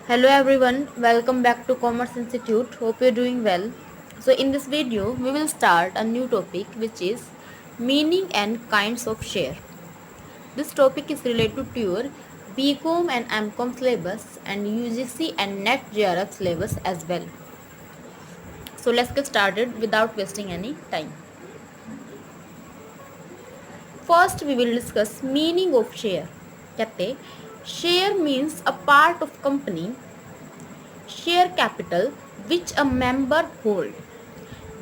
Hello everyone, welcome back to Commerce Institute. Hope you're doing well. So in this video, we will start a new topic which is meaning and kinds of share. This topic is related to your BCom and MCom syllabus and UGC and NET JRF syllabus as well. So let's get started without wasting any time. First we will discuss meaning of share. कहते share means a part of company share capital which a member hold.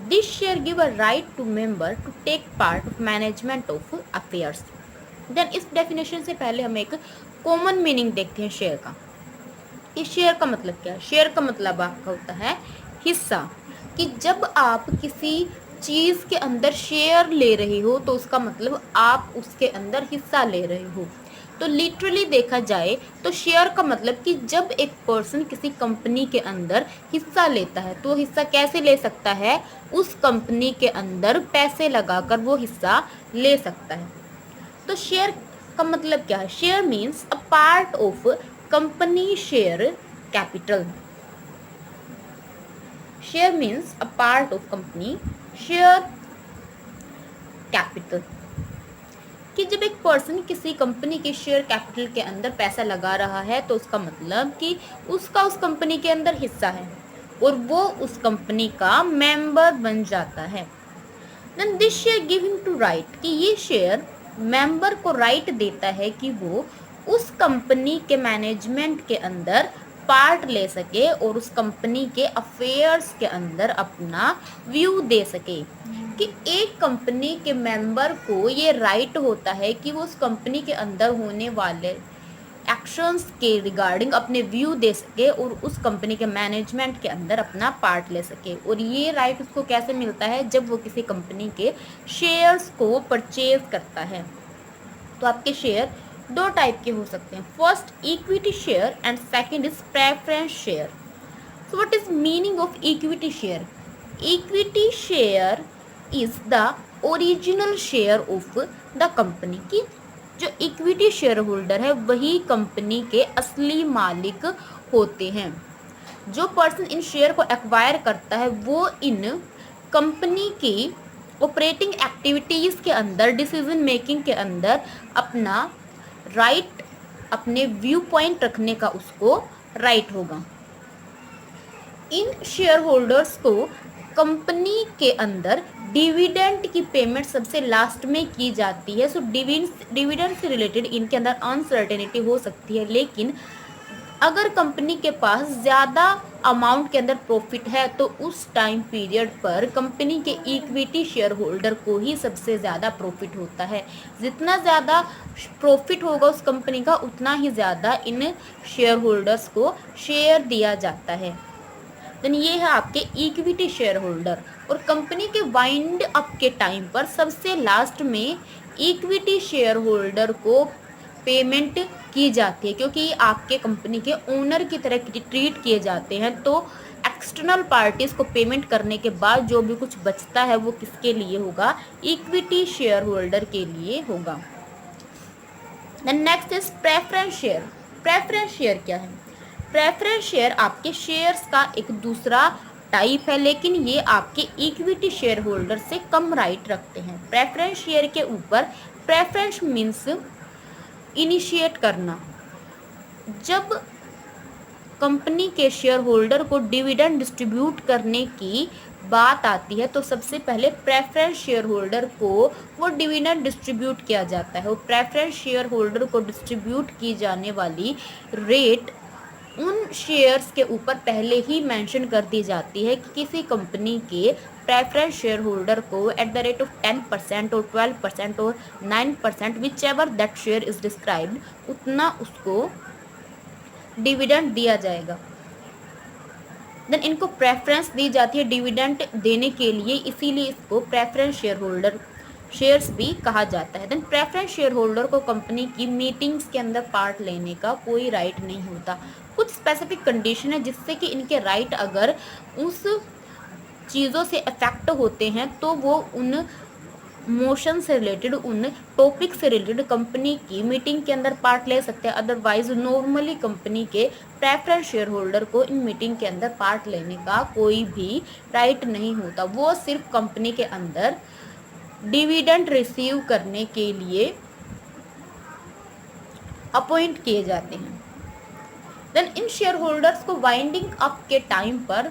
This share give a right to member to take part of management of affairs. Then इस definition से पहले हम एक common meaning देखते हैं share का. कि share का मतलब क्या है. शेयर का मतलब आपका होता है हिस्सा. कि जब आप किसी चीज़ के अंदर शेयर ले रहे हो तो उसका मतलब आप उसके अंदर हिस्सा ले रहे हो. तो लिटरली देखा जाए तो शेयर का मतलब कि जब एक पर्सन किसी कंपनी के अंदर हिस्सा लेता है तो हिस्सा कैसे ले सकता है, उस कंपनी के अंदर पैसे लगाकर वो हिस्सा ले सकता है. तो शेयर का मतलब क्या है. Share means a part of company share capital. Share means a part of company share capital. कि जब एक पर्सन किसी कंपनी के शेयर कैपिटल के अंदर पैसा लगा रहा है तो उसका मतलब कि उसका उस कंपनी के अंदर हिस्सा है और वो उस कंपनी का मेंबर बन जाता है. Then this share give him to right. कि ये शेयर मेंबर को राइट देता है कि वो उस कंपनी के मैनेजमेंट के अंदर पार्ट ले सके और उस कंपनी के अफेयर्स के अंदर अपना व्यू दे सके. कि एक कंपनी के मेंबर को ये राइट होता है कि वो उस कंपनी के अंदर होने वाले एक्शंस के रिगार्डिंग अपने व्यू दे सके और उस कंपनी के मैनेजमेंट के अंदर अपना पार्ट ले सके. और ये राइट उसको कैसे मिलता है, जब वो किसी कंपनी के शेयर्स को परचेज करता है. तो आपके शेयर दो टाइप के हो सकते हैं. First equity share and second is preference share. So what is meaning of equity share. Equity share is the original share of the company. की जो इक्विटी शेयर होल्डर है वही कंपनी के असली मालिक होते हैं. जो पर्सन इन शेयर को एक्वायर करता है वो इन कंपनी की ऑपरेटिंग एक्टिविटीज़ के अंदर, डिसीजन मेकिंग के अंदर अपना राइट, अपने व्यू पॉइंट रखने का उसको राइट होगा. इन शेयर होल्डर्स को कंपनी के अंदर डिविडेंड की पेमेंट सबसे लास्ट में की जाती है. सो डिविडेंड से रिलेटेड इनके अंदर अनसर्टेनिटी हो सकती है, लेकिन अगर कंपनी के पास ज़्यादा अमाउंट के अंदर प्रॉफिट है तो उस टाइम पीरियड पर कंपनी के इक्विटी शेयर होल्डर को ही सबसे ज़्यादा प्रॉफिट होता है. जितना ज़्यादा प्रॉफिट होगा उस कंपनी का उतना ही ज़्यादा इन शेयर होल्डर्स को शेयर दिया जाता है. देन ये है आपके इक्विटी शेयर होल्डर. और कंपनी के वाइंड अप के टाइम पर सबसे लास्ट में इक्विटी शेयर होल्डर को पेमेंट की जाती है, क्योंकि आपके कंपनी के ओनर की तरह ट्रीट किए जाते हैं. तो एक्सटर्नल पार्टीज को पेमेंट करने के बाद जो भी कुछ बचता है वो किसके लिए होगा, इक्विटी शेयर होल्डर के लिए होगा. Then next is preference share. Preference share क्या है. प्रेफरेंस शेयर आपके शेयर्स का एक दूसरा टाइप है, लेकिन ये आपके इक्विटी शेयर होल्डर से कम राइट रखते हैं. प्रेफरेंस शेयर के ऊपर, प्रेफरेंस मीन्स इनिशिएट करना. जब कंपनी के शेयर होल्डर को डिविडेंड डिस्ट्रीब्यूट करने की बात आती है तो सबसे पहले प्रेफरेंस शेयर होल्डर को वो डिविडेंड डिस्ट्रीब्यूट किया जाता है. और प्रेफरेंस शेयर होल्डर को डिस्ट्रीब्यूट की जाने वाली रेट उन शेयर्स के ऊपर पहले ही मेंशन कर दी जाती है कि किसी कंपनी के प्रेफरेंस शेयर होल्डर को एट द रेट ऑफ 10% और 12% और 9%, which ever that share is described, उतना उसको डिविडेंड दिया जाएगा. देन इनको प्रेफरेंस दी जाती है डिविडेंड देने के लिए, इसीलिए इसको प्रेफरेंस शेयर होल्डर शेयर्स भी कहा जाता है. देन प्रेफरेंस शेयर होल्डर को कंपनी की मीटिंग्स के अंदर पार्ट लेने का कोई राइट नहीं होता. कुछ स्पेसिफिक कंडीशन है जिससे कि इनके राइट अगर उस चीज़ों से अफेक्ट होते हैं तो वो उन मोशन से रिलेटेड, उन टॉपिक से रिलेटेड कंपनी की मीटिंग के अंदर पार्ट ले सकते हैं। अदरवाइज नॉर्मली कंपनी के प्रेफरेंस शेयर होल्डर को इन मीटिंग के अंदर पार्ट लेने का कोई भी राइट नहीं होता। वो सिर्फ कंपनी के अंदर डिविडेंड रिसीव करने के लिए अपॉइंट किए जाते हैं। देन इन शेयर होल्डर्स को वाइंडिंग अप के टाइम पर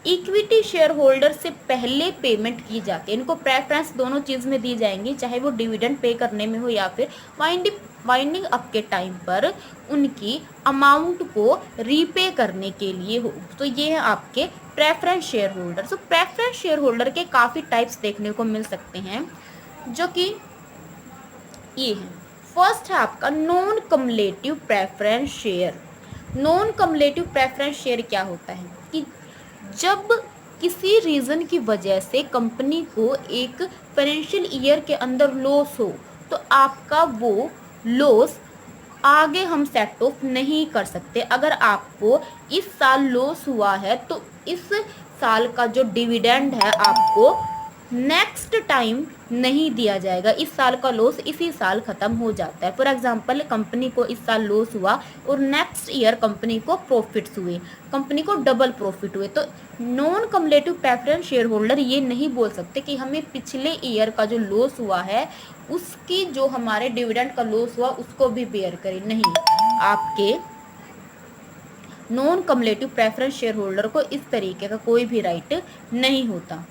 इक्विटी शेयर होल्डर से पहले पेमेंट की जाती है। इनको प्रेफरेंस दोनों चीज में दी जाएंगी, चाहे वो डिविडेंड पे करने में हो या फिर वाइंडिंग अप के टाइम पर उनकी अमाउंट को रीपे करने के लिए हो। तो ये है आपके प्रेफरेंस शेयर होल्डर। तो प्रेफरेंस शेयर होल्डर के काफी टाइप्स देखने को मिल सकते हैं, जो कि ये है। फर्स्ट है आपका non cumulative preference share. Non cumulative preference share क्या होता है कि जब किसी रीजन की वजह से कंपनी को एक फाइनेंशियल ईयर के अंदर लॉस हो, तो आपका वो लॉस आगे हम सेट ऑफ नहीं कर सकते। अगर आपको इस साल लॉस हुआ है तो इस साल का जो डिविडेंड है आपको नेक्स्ट टाइम नहीं दिया जाएगा। इस साल का लॉस इसी साल खत्म हो जाता है। फॉर एग्जांपल कंपनी को इस साल लॉस हुआ और नेक्स्ट ईयर कंपनी को प्रॉफिट्स हुए, कंपनी को डबल प्रॉफिट हुए, तो non cumulative preference share holder ये नहीं बोल सकते कि हमें पिछले ईयर का जो लॉस हुआ है उसकी जो हमारे डिविडेंड का लॉस हुआ उसको भी बेयर करें। नहीं, आपके non cumulative preference share holder को इस तरीके का कोई भी राइट नहीं होता।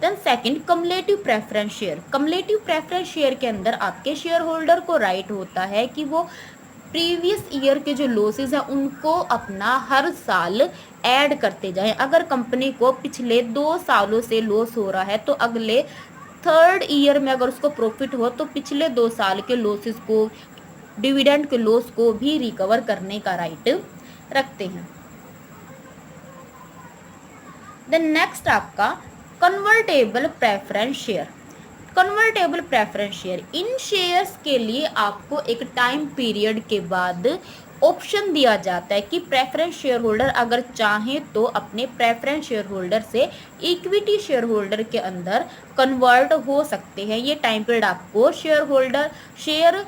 Then second cumulative preference share. Cumulative preference share के अंदर आपके शेयर होल्डर को राइट होता है कि वो प्रीवियस ईयर के जो लॉसेस हैं उनको अपना हर साल ऐड करते जाएं। अगर कंपनी को पिछले 2 सालों से लॉस हो रहा है तो अगले थर्ड ईयर में अगर उसको प्रॉफिट हो तो पिछले 2 साल के लॉसेस को, डिविडेंड के लॉस को भी रिकवर करने का राइट रखते हैं। देन नेक्स्ट आपका convertible preference share. Convertible preference share, इन शेयर्स के लिए आपको एक टाइम पीरियड के बाद ऑप्शन दिया जाता है कि प्रेफरेंस शेयर होल्डर अगर चाहे तो अपने प्रेफरेंस शेयर होल्डर से इक्विटी शेयर होल्डर के अंदर कन्वर्ट हो सकते हैं। ये टाइम पीरियड आपको शेयर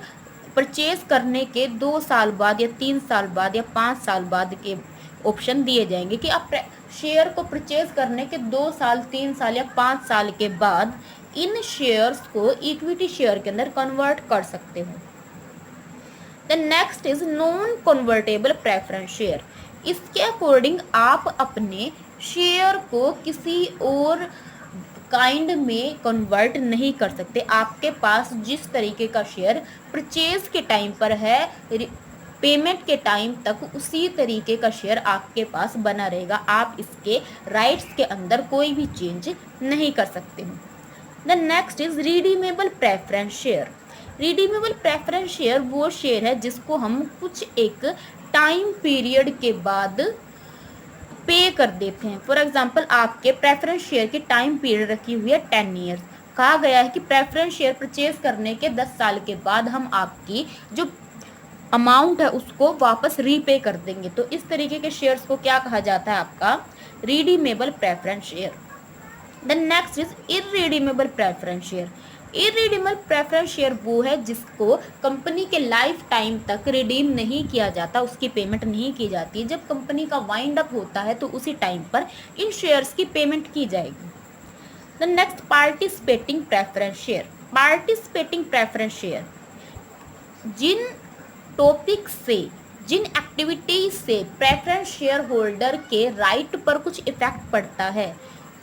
परचेज करने के 2 साल बाद या 3 साल बाद या 5 साल बाद के ऑप्शन दिए जाएंगे कि आप शेयर को परचेज करने के 2 साल, 3 साल या 5 साल के बाद इन शेयर्स को इक्विटी शेयर के अंदर कन्वर्ट कर सकते हो। The next is non convertible preference share. इसके अकॉर्डिंग आप अपने शेयर को किसी और काइंड में कन्वर्ट नहीं कर सकते। आपके पास जिस तरीके का शेयर परचेज के टाइम पर है, पेमेंट के टाइम तक उसी तरीके का शेयर आपके पास बना रहेगा। आप इसके राइट्स के अंदर कोई भी चेंज नहीं कर सकते हो। The next is redeemable preference share. Redeemable preference share वो शेयर है जिसको हम कुछ एक टाइम पीरियड के बाद पे कर देते हैं। फॉर एग्जाम्पल आपके प्रेफरेंस शेयर की टाइम पीरियड रखी हुई है 10 ईयर्स। कहा गया है कि प्रेफरेंस शेयर परचेज करने के 10 साल के बाद हम आपकी जो अमाउंट है उसको वापस रीपे कर देंगे। तो इस तरीके के शेयर्स को क्या कहा जाता है? आपका redeemable preference share. The next is irredeemable preference share. Irredeemable preference share वो है जिसको कंपनी के लाइफ टाइम तक रिडीम नहीं किया जाता, उसकी पेमेंट नहीं की जाती है। जब कंपनी का वाइंड अप होता है तो उसी टाइम पर इन शेयर्स की पेमेंट की जाएगी। The next participating preference share. Participating preference share जिन टॉपिक से, जिन एक्टिविटीज से प्रेफरेंस शेयर होल्डर के राइट पर कुछ इफेक्ट पड़ता है,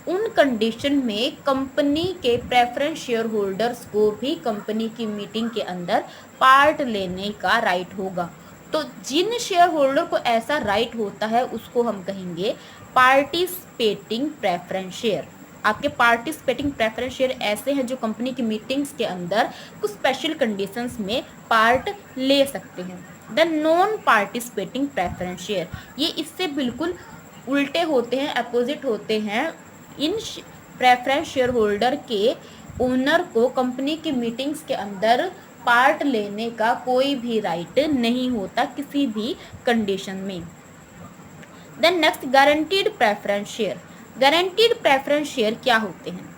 उन कंडीशन में कंपनी के प्रेफरेंस शेयर होल्डर्स को भी कंपनी की मीटिंग के अंदर पार्ट लेने का राइट होगा। तो जिन शेयर होल्डर को ऐसा राइट होता है उसको हम कहेंगे पार्टिसिपेटिंग प्रेफरेंस शेयर। आपके पार्टिसिपेटिंग प्रेफरेंस शेयर ऐसे हैं जो कंपनी की मीटिंग्स के अंदर कुछ स्पेशल कंडीशंस में पार्ट ले सकते हैं। The non participating preference share, ये इससे बिल्कुल उल्टे होते हैं, अपोजिट होते हैं। इन प्रेफरेंस शेयर होल्डर के ओनर को कंपनी की मीटिंग्स के अंदर पार्ट लेने का कोई भी राइट नहीं होता किसी भी कंडीशन में। Then next guaranteed preference share. Guaranteed preference share क्या होते हैं?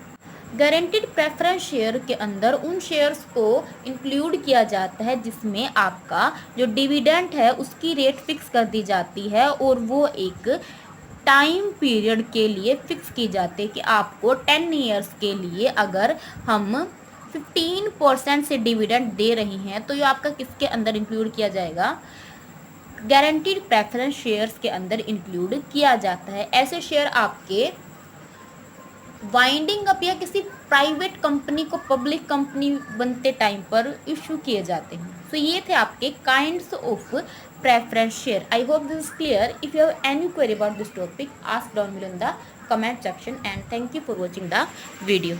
गारंटीड प्रेफरेंस शेयर के अंदर उन शेयर्स को इंक्लूड किया जाता है जिसमें आपका जो डिविडेंड है उसकी रेट फिक्स कर दी जाती है और वो एक टाइम पीरियड के लिए फिक्स की जाती है कि आपको 10 ईयर्स के लिए अगर हम 15% से डिविडेंड दे रही हैं तो ये आपका किसके अंदर इंक्लूड किया जाएगा, गारंटीड प्रेफरेंस शेयर्स के अंदर इंक्लूड किया जाता है। ऐसे शेयर आपके वाइंडिंग अप या किसी प्राइवेट कंपनी को पब्लिक कंपनी बनते टाइम पर इशू किए जाते हैं। तो ये थे आपके kinds of preference share. I hope this is clear. If you have any query about this topic, ask down below in the comment section and thank you for watching the video.